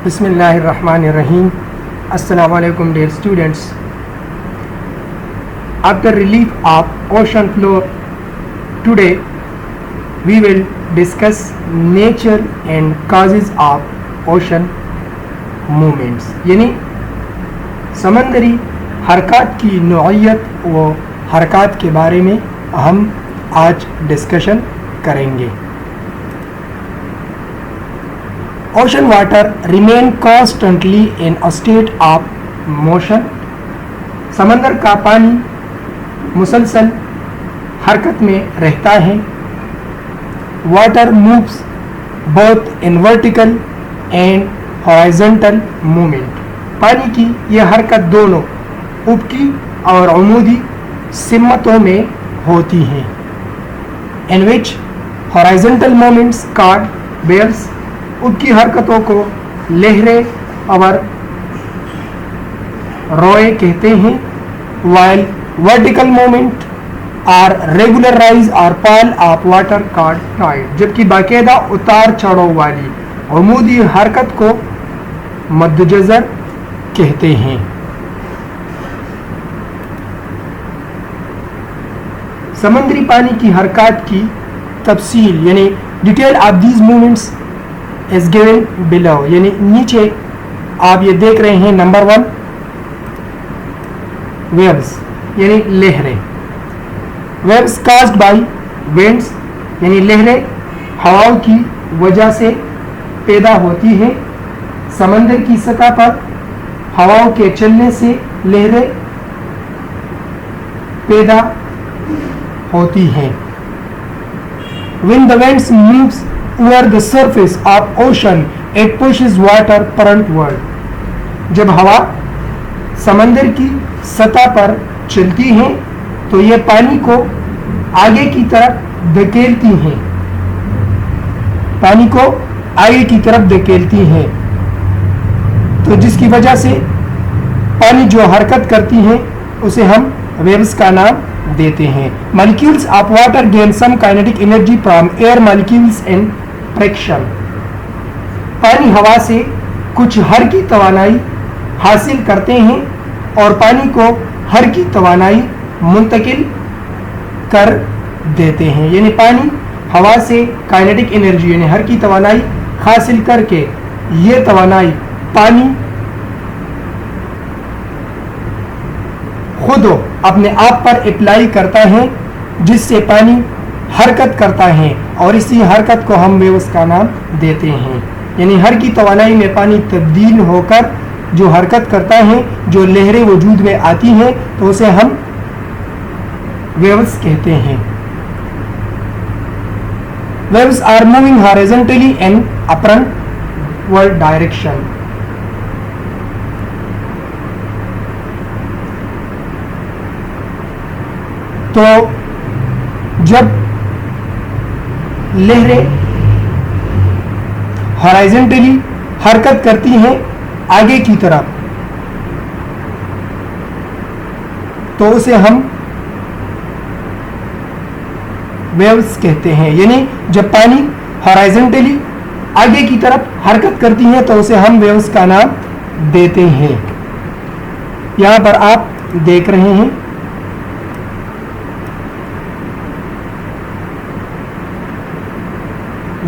Bismillahirrahmanirrahim. Assalamu alaikum dear students. After relief of ocean floor, today we will discuss nature and causes of ocean movements. यानी समंदरी हरकत की नौइयत व हरकत के बारे में हम आज डिस्कशन करेंगे. Ocean water remain constantly in a state of motion. समंदर का पानी मुसलसल हरकत में रहता है. Water moves both in vertical and horizontal movement. पानी की यह हरकत दोनों ऊपकी और अमूदी सिमतों में होती है. In which horizontal movements called waves, ऊपकी हरकतों को लहरें और रोए कहते हैं. while vertical movement are regular rise or fall of water called tide, जबकि बाकायदा उतार चढ़ाव वाली अमूदी हरकत को मद्दजर कहते हैं. समंदरी पानी की हरकत की तफसील यानी detail of these movements is given below. यानी नीचे आप ये देख रहे हैं. नंबर 1 waves यानी लहरें. waves caused by winds यानी लहरें हवाओं की वजह से पैदा होती है. समंदर की सतह पर हवाओं के चलने से लहरें पैदा होती हैं. when the winds moves over the surface of ocean, it pushes water frontward. जब हवा समंदर की सतह पर चलती है तो ये पानी को आगे की तरफ धकेलती हैं. पानी को आगे की तरफ धकेलती हैं. तो जिसकी वजह से पानी जो हरकत करती है उसे हम वेव्स का नाम देते हैं. molecules of water gain some kinetic energy from air molecules and friction. पानी हवा से कुछ हर की तवानाई हासिल करते हैं और पानी को हर की तवानाई मुंतकिल कर देते हैं. यानी पानी हवा से काइनेटिक एनर्जी यानी हर की तवानाई हासिल करके ये तवानाई पानी खुद अपने आप पर अप्लाई करता है जिससे पानी हरकत करता है और इसी हरकत को हम वेव्स का नाम देते हैं. यानी हर की तवानाई में पानी तब्दील होकर जो हरकत करता है, जो लहरें वजूद में आती हैं, तो उसे हम वेव्स कहते हैं. Waves are moving horizontally in upward direction. तो जब लहरें हॉरिजॉन्टली हरकत करती हैं आगे की तरफ तो उसे हम वेव्स कहते हैं. यानी जब पानी हॉरिजॉन्टली आगे की तरफ हरकत करती है तो उसे हम वेव्स का नाम देते हैं. यहां पर आप देख रहे हैं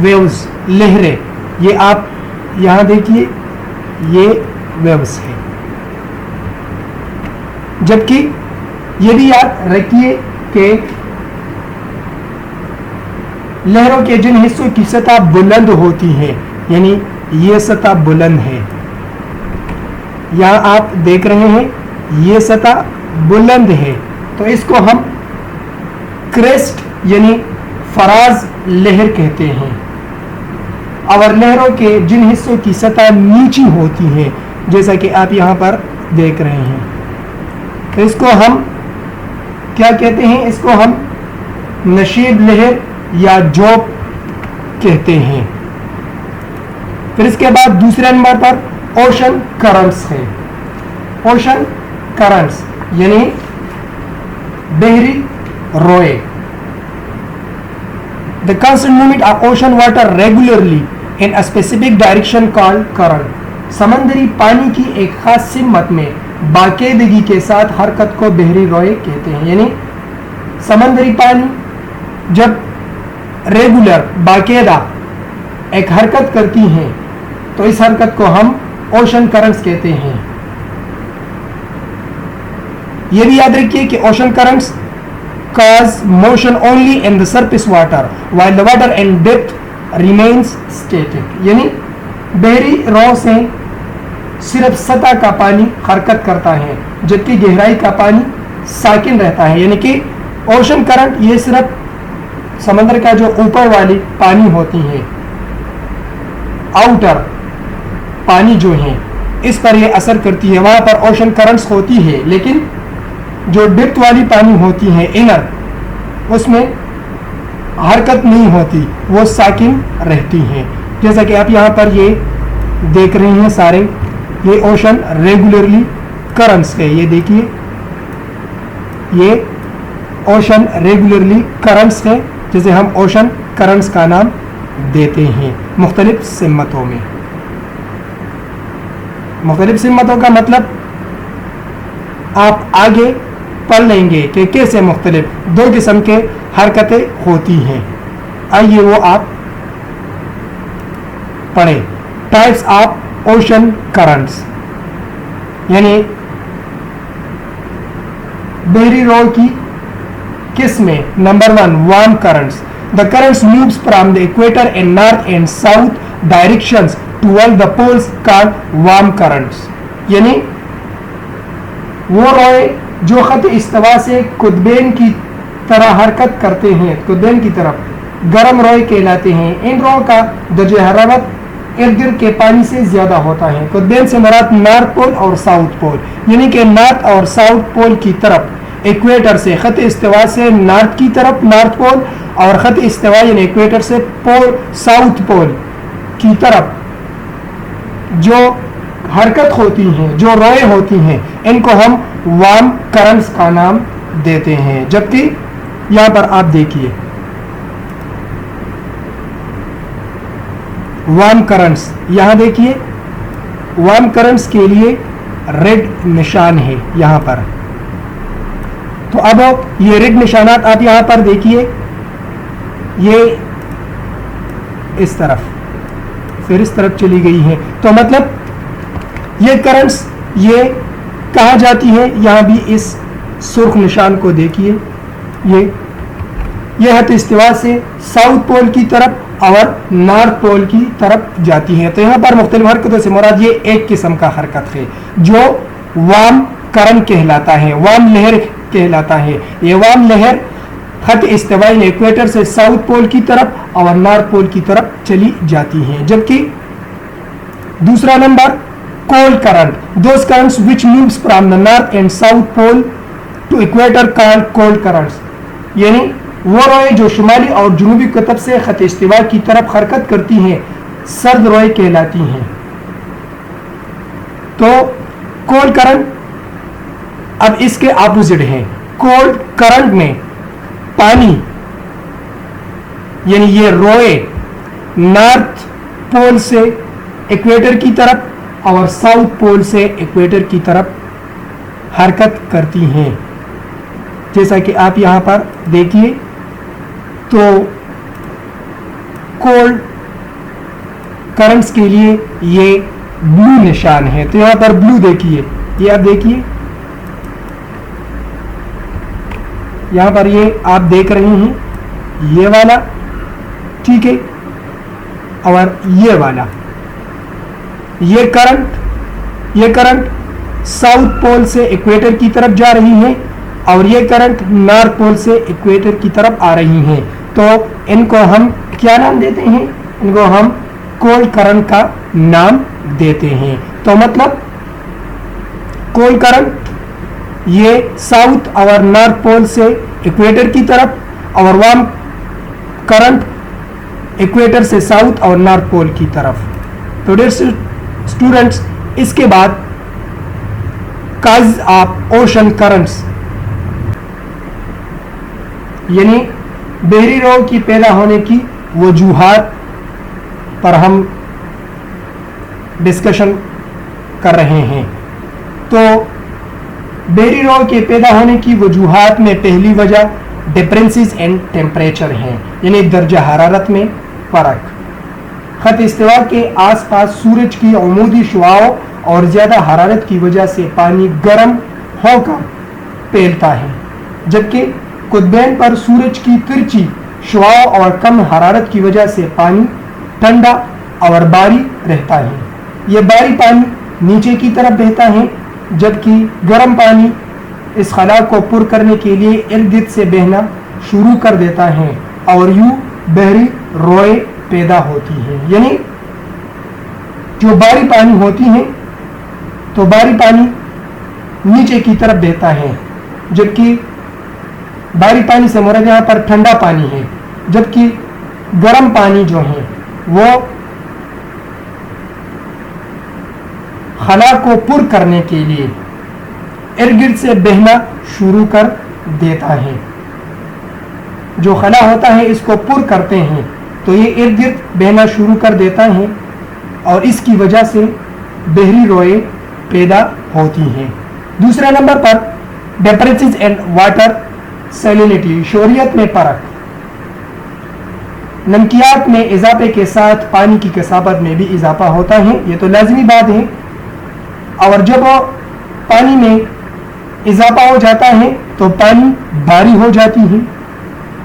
वेव्स लहरें. ये आप यहां देखिए ये वेव्स है. जबकि ये भी याद रखिए कि लहरों के जिन हिस्सों की सतह बुलंद होती है यानी ये सतह बुलंद है. यहां आप देख रहे हैं ये सतह बुलंद है तो इसको हम क्रेस्ट यानी फराज लहर कहते हैं. और लहरों के जिन हिस्सों की सतह नीची होती है जैसा कि आप यहाँ पर देख रहे हैं तो इसको हम क्या कहते हैं? इसको हम नशीब लहर या जोब कहते हैं. फिर इसके बाद दूसरे नंबर पर ओशन करंट्स है. ओशन करंट्स यानी बहरी रोए. The constant movement of ocean water regularly in a specific direction called current. समंदरी पानी की एक खास सिमत में बाकायदगी के साथ हरकत को बहरी रोए कहते हैं। यानी समंदरी पानी जब रेगुलर बाकायदा एक हरकत करती हैं तो इस हरकत को हम ओशन करंट्स कहते हैं। ये भी याद रखिए कि ocean currents cause motion only in the surface water while the water in depth remains static। यानी बहरी रो से सिर्फ सतह का पानी हरकत करता है जबकि गहराई का पानी साकिन रहता है। यानी कि ओशन करंट ये सिर्फ समंदर का जो ऊपर वाली पानी होती है, आउटर पानी जो है, इस पर ये असर करती है, वहां पर ओशन करंट्स होती है। लेकिन जो डेप्थ वाली पानी होती है इनर, उसमें हरकत नहीं होती, वो साकिन रहती हैं। जैसा कि आप यहाँ पर ये देख रहे हैं सारे, ये ओशन रेगुलरली करंट्स है। ये देखिए, ये ओशन रेगुलरली करंट्स है, जिसे हम ओशन करंट्स का नाम देते हैं मुख्तलिफ सिमतों में। मुख्तलिफ सिमतों का मतलब आप आगे पढ़ लेंगे कि कैसे मुख्तलिफ दो किस्म के हरकतें होती हैं। आइए वो आप पढ़े। टाइप्स ऑफ ओशन करंट्स, यानी बहरी रो की किस्में। Number 1, warm currents. The currents moves from the equator in north and south directions toward the poles called warm currents. यानी वो रोए जो खत इस्तवा से कुतबेन की तरह हरकत करते हैं, कुतबेन की तरफ गर्म रोए कहलाते हैं। इन रो का दर्जे हरारत इर्द गिर्द के पानी से ज्यादा होता है। कुतबेन से मुराद नॉर्थ पोल और साउथ पोल, यानी कि नॉर्थ और साउथ पोल की तरफ इक्वेटर से, खत इस्तवा से नॉर्थ की तरफ नॉर्थ पोल और खत इस्तवा यानी इक्वेटर से पोल साउथ पोल की तरफ जो हरकत होती हैं, जो रोए होती हैं, इनको हम वार्म करंट्स का नाम देते हैं। जबकि यहां पर आप देखिए वार्म करंट्स, यहां देखिए वार्म करंट्स के लिए रेड निशान है यहां पर। तो अब ये रेड निशानात आप यहां पर देखिए, ये इस तरफ फिर इस तरफ चली गई है। तो मतलब ये करंट्स ये कहाँ जाती है, यहाँ भी इस सुर्ख निशान को देखिए, ये हद इस्तिवा से साउथ पोल की तरफ और नॉर्थ पोल की तरफ जाती है। तो यहाँ पर मुख्तलिफ हरकतों से मुराद ये एक किस्म का हरकत है जो वार्म करंट कहलाता है, वार्म लहर कहलाता है। ये वार्म लहर खत इस्तिवाई इक्वेटर से साउथ पोल की तरफ और नॉर्थ पोल की तरफ चली जाती है। जबकि दूसरा number cold current, those currents which moves from the north and south pole to equator called cold currents। यानी वो रोए जो शुमाली और जुनूबी कुतब से खत इस्तिवा की तरफ हरकत करती हैं, सर्द रोए कहलाती हैं। तो कोल्ड करंट अब इसके ऑपोजिट है। कोल्ड करंट में पानी यानी ये रोए नॉर्थ पोल से इक्वेटर की तरफ और साउथ पोल से इक्वेटर की तरफ हरकत करती हैं। जैसा कि आप यहां पर देखिए, तो कोल्ड करंट्स के लिए ये ब्लू निशान है। तो यहां पर ब्लू देखिए, ये आप देखिए, यहां पर ये आप देख रहे हैं, ये वाला, ठीक है, और ये वाला, ये करंट साउथ पोल से इक्वेटर की तरफ जा रही है और ये करंट नॉर्थ पोल से इक्वेटर की तरफ आ रही हैं। तो इनको हम क्या नाम देते हैं, इनको हम कोल्ड करंट का नाम देते हैं। तो मतलब कोल्ड करंट ये साउथ और नॉर्थ पोल से इक्वेटर की तरफ और वार्म करंट इक्वेटर से साउथ और नॉर्थ पोल की तरफ। तो डियर स्टूडेंट्स, इसके बाद काज ऑफ ओशन करंट्स यानी बहरी रो की पैदा होने की वजूहात पर हम डिस्कशन कर रहे हैं। तो बहरी रॉ के पैदा होने की वजूहात में पहली वजह डिफरेंसेस इन टेम्परेचर हैं, यानी दर्जा हरारत में फ़र्क। खत इस्तिवा के आसपास सूरज की अमूदी शुआओं और ज़्यादा हरारत की वजह से पानी गर्म होकर फैलता है, जबकि कुतबैन पर सूरज की तिरछी शुआओं और कम हरारत की वजह से पानी ठंडा और बारी रहता है। यह बारी पानी नीचे की तरफ बहता है, जबकि गर्म पानी इस खला को पुर करने के लिए इर्द गिर्द से बहना शुरू कर देता है और यूं बहरी रोए पैदा होती हैं। यानी जो बारी पानी होती हैं तो बारी पानी नीचे की तरफ बहता है, जबकि बारी पानी से मुराद यहाँ पर ठंडा पानी है, जबकि गर्म पानी जो है वो खला को पुर करने के लिए इर्द गिर्द से बहना शुरू कर देता है। जो खला होता है इसको पुर करते हैं तो ये इर्द गिर्द बहना शुरू कर देता है और इसकी वजह से बहरी रोए पैदा होती हैं। दूसरे नंबर पर डिफरेंसेस इन वाटर सैलिनिटी, शोरियत में फ़र्क। नमकियात में इजाफे के साथ पानी की कसाबत में भी इजाफा होता है, ये तो लाजमी बात है। और जब पानी में इजाफा हो जाता है तो पानी बारी हो जाती है।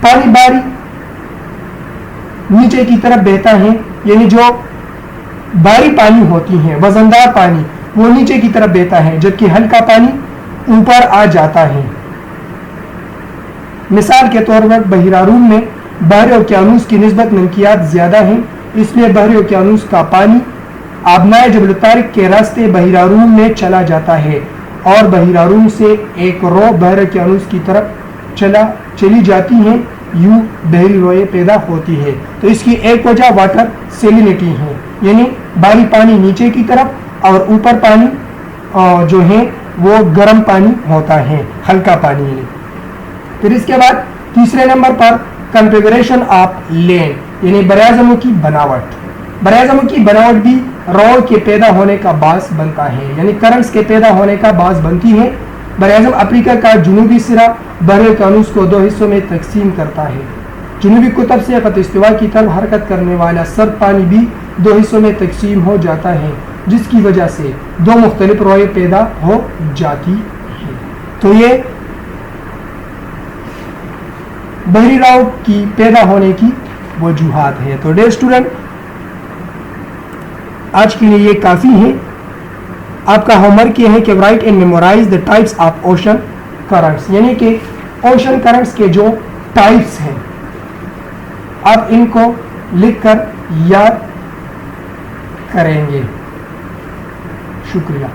पानी बारी नीचे की तरफ बहता है, यानी जो बारी पानी होती है वजनदार पानी वो नीचे की तरफ बहता है, जबकि हल्का पानी ऊपर आ जाता है। मिसाल के तौर पर बहिरारून में बहरे ओकियानूस की निस्बत नमकियात ज़्यादा है, इसलिए बहरे ओकियानूस का पानी आबनाए जबल तारिक के रास्ते बहिरारून में चला जाता है और बहिरारून से एक रो बहरे ओकियानूस की तरफ चली जाती है, यूं बहरी रोए पैदा होती है। तो इसकी एक वजह वाटर सेलिनिटी है, यानी बारी पानी नीचे की तरफ और ऊपर पानी जो है वो गर्म पानी होता है, हल्का पानी। फिर इसके बाद तीसरे नंबर पर कॉन्फ़िगरेशन ऑफ लैंड, यानी बराज़मों की बनावट। बराज़मों की बनावट भी रॉ के पैदा होने का बास बनता है, यानी करंट्स के पैदा होने का बास बनती है। बराज़म अफ्रीका का जुनूबी सिरा बहरे ओकियानूस को दो हिस्सों में तकसीम करता है। जुनूबी कुतब से खत इस्तिवा की तरफ हरकत करने वाला सर्द पानी भी दो हिस्सों में तकसीम हो जाता है, जिसकी वजह से दो मुख्तलिफ रॉए पैदा हो जाती है। तो ये बहरी रॉ की पैदा होने की वजूहात है। तो डियर स्टूडेंट, आज के लिए ये काफ़ी है। आपका होमवर्क ये है कि write and memorise the types of ocean currents, यानी कि ओशन करंट्स के जो टाइप्स हैं आप इनको लिखकर याद करेंगे। शुक्रिया।